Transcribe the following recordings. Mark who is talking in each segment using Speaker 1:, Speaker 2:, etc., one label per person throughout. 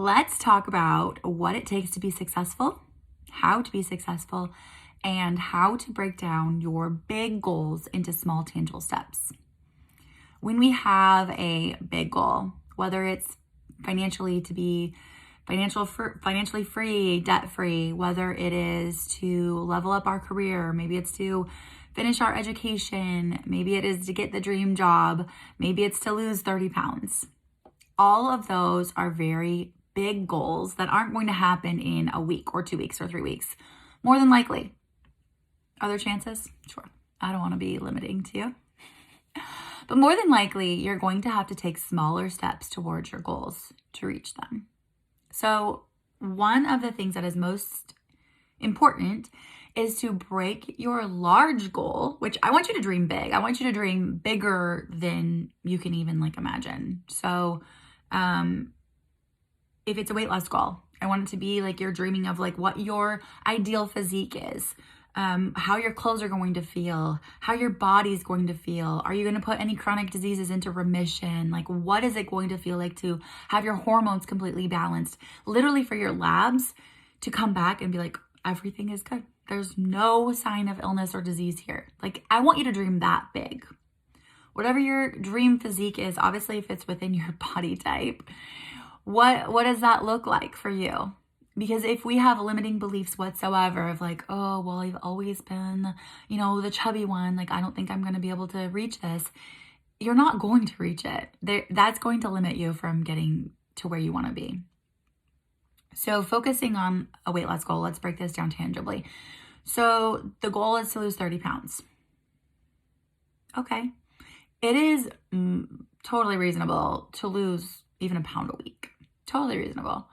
Speaker 1: let's talk about what it takes to be successful, how to be successful, and how to break down your big goals into small, tangible steps. When we have a big goal, whether it's financially to be financially free, debt free, whether it is to level up our career, maybe it's to finish our education, maybe it is to get the dream job, maybe it's to lose 30 pounds. All of those are very big goals that aren't going to happen in a week or 2 weeks or 3 weeks. More than likely. Other chances? Sure. I don't want to be limiting to you. But more than likely, you're going to have to take smaller steps towards your goals to reach them. So one of the things that is most important is to break your large goal, which I want you to dream big. I want you to dream bigger than you can even imagine. So if it's a weight loss goal, I want it to be like you're dreaming of what your ideal physique is, how your clothes are going to feel, how your body's going to feel. Are you going to put any chronic diseases into remission? What is it going to feel like to have your hormones completely balanced? Literally for your labs to come back and be like, everything is good. There's no sign of illness or disease here. I want you to dream that big. Whatever your dream physique is, obviously if it's within your body type, what does that look like for you? Because if we have limiting beliefs whatsoever of oh, well, I've always been, the chubby one, I don't think I'm going to be able to reach this, you're not going to reach it. That's going to limit you from getting to where you want to be. So focusing on a weight loss goal, let's break this down tangibly. So the goal is to lose 30 pounds. Okay. It is totally reasonable to lose even a pound a week. Totally reasonable.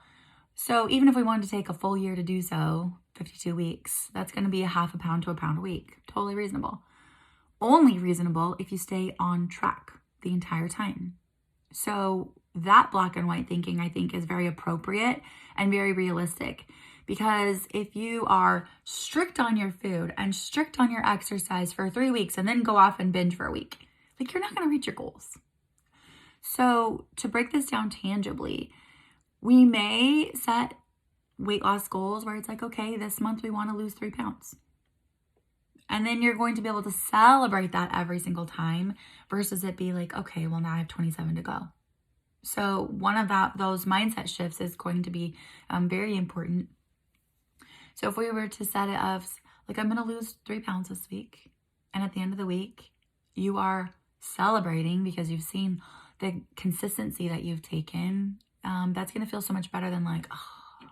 Speaker 1: So even if we wanted to take a full year to do so, 52 weeks, that's going to be a half a pound to a pound a week. Totally reasonable. Only reasonable if you stay on track the entire time. So that black and white thinking, I think, is very appropriate and very realistic. Because if you are strict on your food and strict on your exercise for 3 weeks and then go off and binge for a week, you're not going to reach your goals. So to break this down tangibly, we may set weight loss goals where it's okay, this month we want to lose 3 pounds. And then you're going to be able to celebrate that every single time versus it be okay, well, now I have 27 to go. So one of those mindset shifts is going to be very important. So if we were to set it of I'm going to lose 3 pounds this week. And at the end of the week, you are celebrating because you've seen the consistency that you've taken. That's going to feel so much better than oh,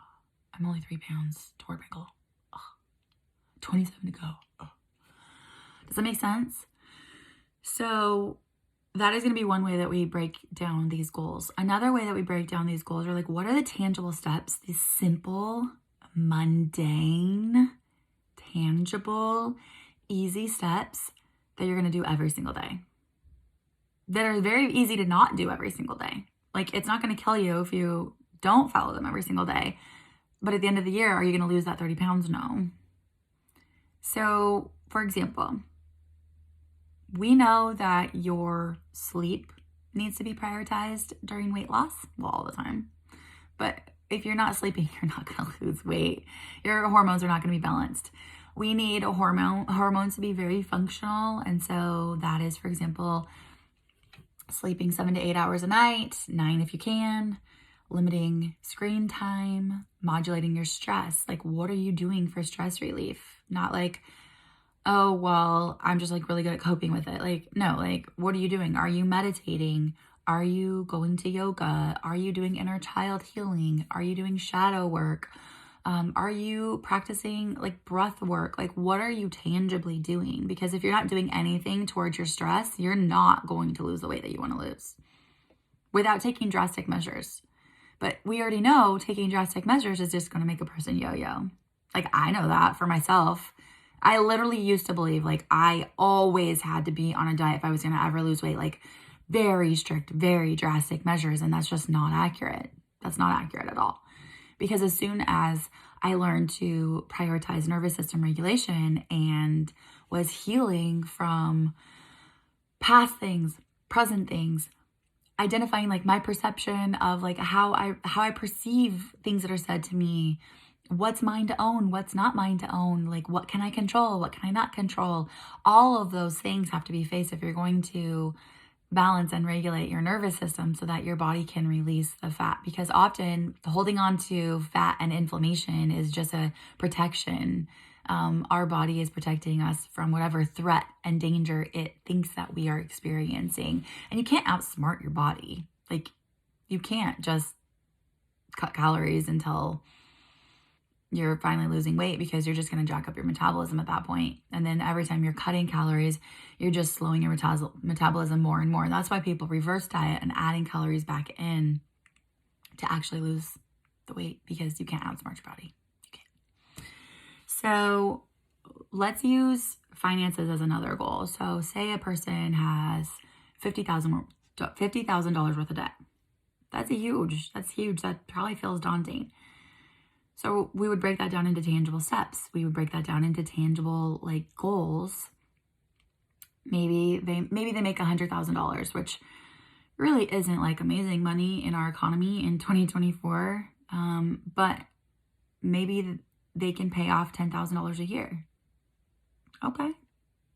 Speaker 1: I'm only 3 pounds toward my goal. Oh, 27 to go. Oh. Does that make sense? So that is going to be one way that we break down these goals. Another way that we break down these goals are what are the tangible steps, these simple, mundane, tangible, easy steps that you're going to do every single day that are very easy to not do every single day. It's not going to kill you if you don't follow them every single day. But at the end of the year, are you going to lose that 30 pounds? No. So, for example, we know that your sleep needs to be prioritized during weight loss. Well, all the time. But if you're not sleeping, you're not going to lose weight. Your hormones are not going to be balanced. We need hormones to be very functional. And so that is, for example, sleeping 7 to 8 hours a night, 9 if you can, limiting screen time, modulating your stress. What are you doing for stress relief? Not oh, well, I'm just really good at coping with it. No, what are you doing? Are you meditating? Are you going to yoga? Are you doing inner child healing? Are you doing shadow work? Are you practicing breath work? What are you tangibly doing? Because if you're not doing anything towards your stress, you're not going to lose the weight that you want to lose without taking drastic measures. But we already know taking drastic measures is just going to make a person yo-yo. I know that for myself. I literally used to believe I always had to be on a diet if I was going to ever lose weight, very strict, very drastic measures. And that's just not accurate. That's not accurate at all. Because as soon as I learned to prioritize nervous system regulation and was healing from past things, present things, identifying like my perception of like how I perceive things that are said to me, what's mine to own, what's not mine to own, like what can I control, what can I not control. All of those things have to be faced if you're going to balance and regulate your nervous system so that your body can release the fat, because often holding on to fat and inflammation is just a protection. Our body is protecting us from whatever threat and danger it thinks that we are experiencing. And you can't outsmart your body. Like, you can't just cut calories until you're finally losing weight, because you're just going to jack up your metabolism at that point. And then every time you're cutting calories, you're just slowing your metabolism more and more. And that's why people reverse diet and adding calories back in to actually lose the weight, because you can't outsmart your body. You can't. So let's use finances as another goal. So say a person has $50,000 worth of debt. That's huge. That probably feels daunting. So we would break that down into tangible steps. We would break that down into tangible like goals. Maybe they make $100,000, which really isn't like amazing money in our economy in 2024. But maybe they can pay off $10,000 a year. Okay,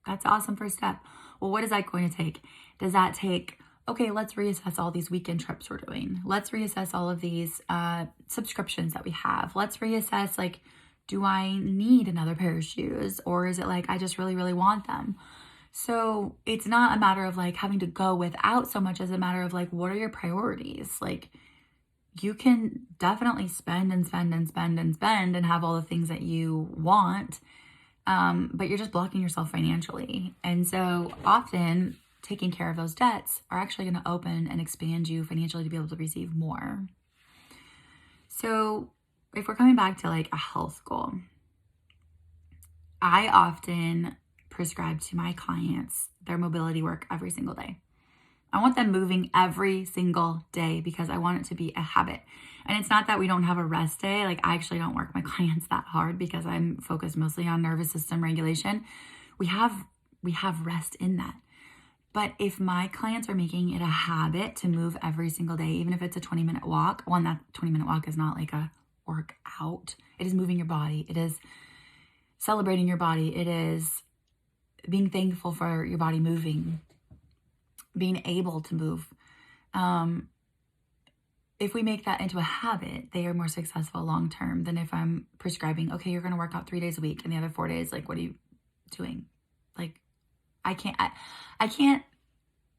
Speaker 1: that's awesome first step. Well, what is that going to take? Does that take, okay, let's reassess all these weekend trips we're doing. Let's reassess all of these subscriptions that we have. Let's reassess, like, do I need another pair of shoes? Or is it like, I just really, really want them? So it's not a matter of like having to go without so much as a matter of like, what are your priorities? Like, you can definitely spend and spend and spend and spend and have all the things that you want, but you're just blocking yourself financially. And so often taking care of those debts are actually going to open and expand you financially to be able to receive more. So if we're coming back to like a health goal, I often prescribe to my clients their mobility work every single day. I want them moving every single day because I want it to be a habit. And it's not that we don't have a rest day. Like, I actually don't work my clients that hard because I'm focused mostly on nervous system regulation. We have rest in that. But if my clients are making it a habit to move every single day, even if it's a 20-minute walk, one, that 20-minute walk is not like a workout. It is moving your body. It is celebrating your body. It is being thankful for your body moving, being able to move. If we make that into a habit, they are more successful long-term than if I'm prescribing, okay, you're going to work out 3 days a week and the other 4 days, like, what are you doing? Like, I can't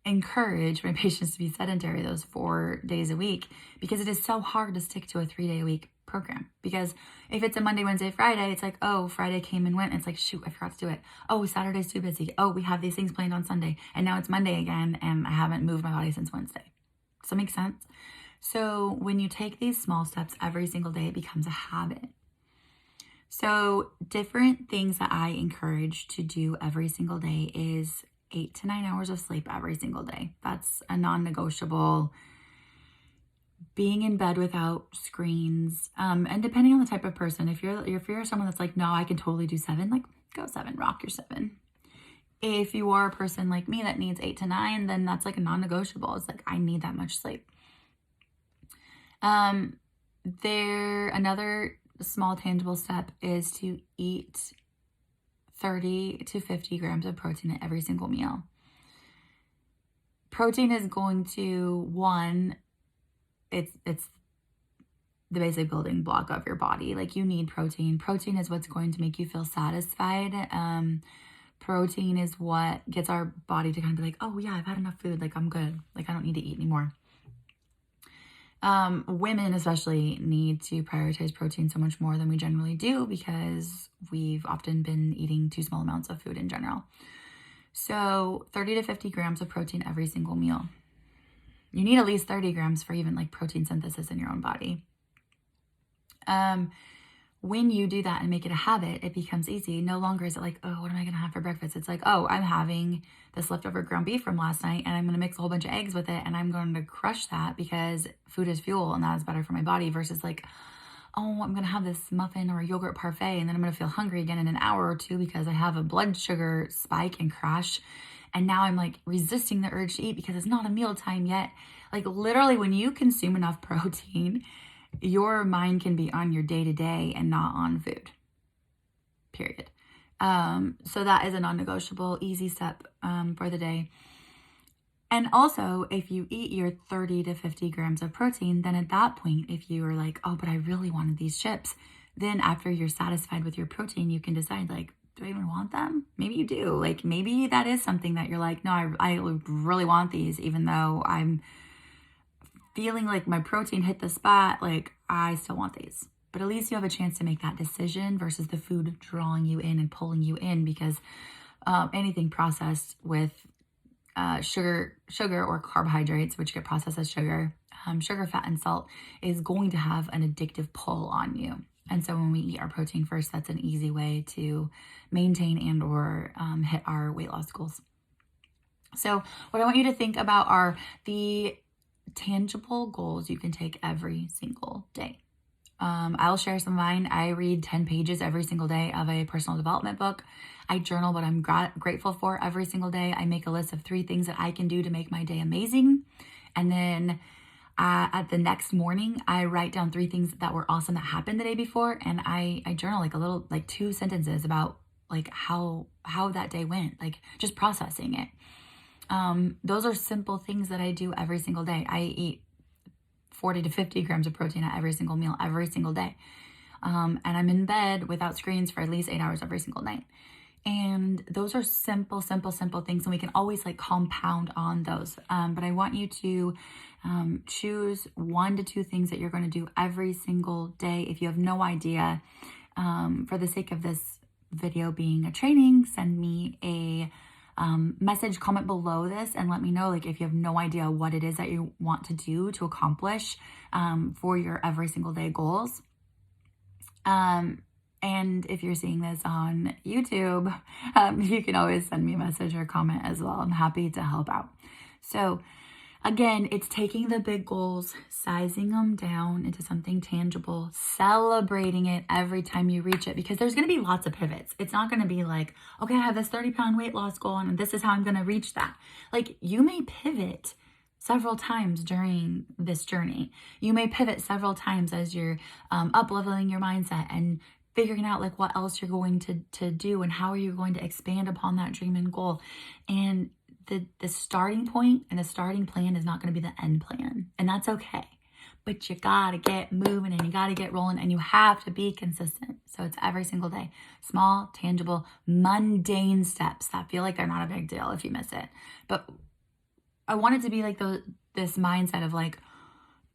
Speaker 1: encourage my patients to be sedentary those 4 days a week, because it is so hard to stick to a 3-day-a-week program. Because if it's a Monday, Wednesday, Friday, it's like, oh, Friday came and went. It's like, shoot, I forgot to do it. Oh, Saturday's too busy. Oh, we have these things planned on Sunday. And now it's Monday again, and I haven't moved my body since Wednesday. Does that make sense? So when you take these small steps every single day, it becomes a habit. So different things that I encourage to do every single day is 8 to 9 hours of sleep every single day. That's a non-negotiable. Being in bed without screens, and depending on the type of person, if you're someone that's like, no, I can totally do 7, like, go 7, rock your 7. If you are a person like me that needs 8 to 9, then that's like a non-negotiable. It's like, I need that much sleep. Another small tangible step is to eat 30 to 50 grams of protein at every single meal. Protein is going to, one, it's the basic building block of your body. Like, you need protein. Protein is what's going to make you feel satisfied. Protein is what gets our body to kind of be like, oh yeah, I've had enough food. Like, I'm good. Like, I don't need to eat anymore. Women especially need to prioritize protein so much more than we generally do, because we've often been eating too small amounts of food in general. So 30 to 50 grams of protein every single meal. You need at least 30 grams for even like protein synthesis in your own body. When you do that and make it a habit, it becomes easy. No longer is it like, oh, what am I going to have for breakfast? It's like, oh, I'm having this leftover ground beef from last night, and I'm going to mix a whole bunch of eggs with it, and I'm going to crush that because food is fuel and that is better for my body, versus like, oh, I'm going to have this muffin or a yogurt parfait, and then I'm going to feel hungry again in an hour or two because I have a blood sugar spike and crash. And now I'm like resisting the urge to eat because it's not a meal time yet. Like literally, when you consume enough protein, your mind can be on your day to day and not on food, period. So that is a non-negotiable, easy step for the day. And also, if you eat your 30 to 50 grams of protein, then at that point, if you are like, oh, but I really wanted these chips, then after you're satisfied with your protein, you can decide, like, do I even want them? Maybe you do. Like, maybe that is something that you're like, no, I really want these, even though I'm feeling like my protein hit the spot, like, I still want these. But at least you have a chance to make that decision versus the food drawing you in and pulling you in, because anything processed with sugar or carbohydrates, which get processed as sugar, fat, and salt, is going to have an addictive pull on you. And so when we eat our protein first, that's an easy way to maintain and or hit our weight loss goals. So what I want you to think about are the tangible goals you can take every single day. I'll share some of mine. I read 10 pages every single day of a personal development book. I journal what I'm grateful for every single day. I make a list of 3 things that I can do to make my day amazing. And then at the next morning, I write down 3 things that were awesome that happened the day before. And I journal like 2 sentences about like how that day went, like just processing it. Those are simple things that I do every single day. I eat 40 to 50 grams of protein at every single meal, every single day. And I'm in bed without screens for at least 8 hours every single night. And those are simple things. And we can always like compound on those. But I want you to choose 1 to 2 things that you're going to do every single day. If you have no idea, for the sake of this video being a training, send me a message, comment below this, and let me know, like, if you have no idea what it is that you want to do to accomplish for your every single day goals. And if you're seeing this on YouTube, you can always send me a message or comment as well. I'm happy to help out. So again, it's taking the big goals, sizing them down into something tangible, celebrating it every time you reach it, because there's going to be lots of pivots. It's not going to be like, okay, I have this 30-pound weight loss goal and this is how I'm going to reach that. Like, you may pivot several times during this journey. You may pivot several times as you're up-leveling your mindset and figuring out like what else you're going to do and how are you going to expand upon that dream and goal. And the starting point and the starting plan is not going to be the end plan, and that's okay. But you gotta get moving and you gotta get rolling, and you have to be consistent. So it's every single day, small, tangible, mundane steps that feel like they're not a big deal if you miss it. But I want it to be like this mindset of like,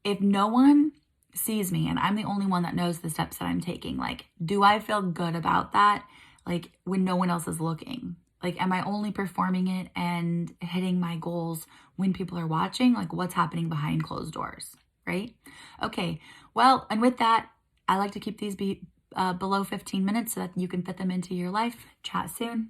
Speaker 1: if no one sees me and I'm the only one that knows the steps that I'm taking, like, do I feel good about that? Like, when no one else is looking? Like, am I only performing it and hitting my goals when people are watching? Like, what's happening behind closed doors, right? Okay, well, and with that, I like to keep these below 15 minutes so that you can fit them into your life. Chat soon.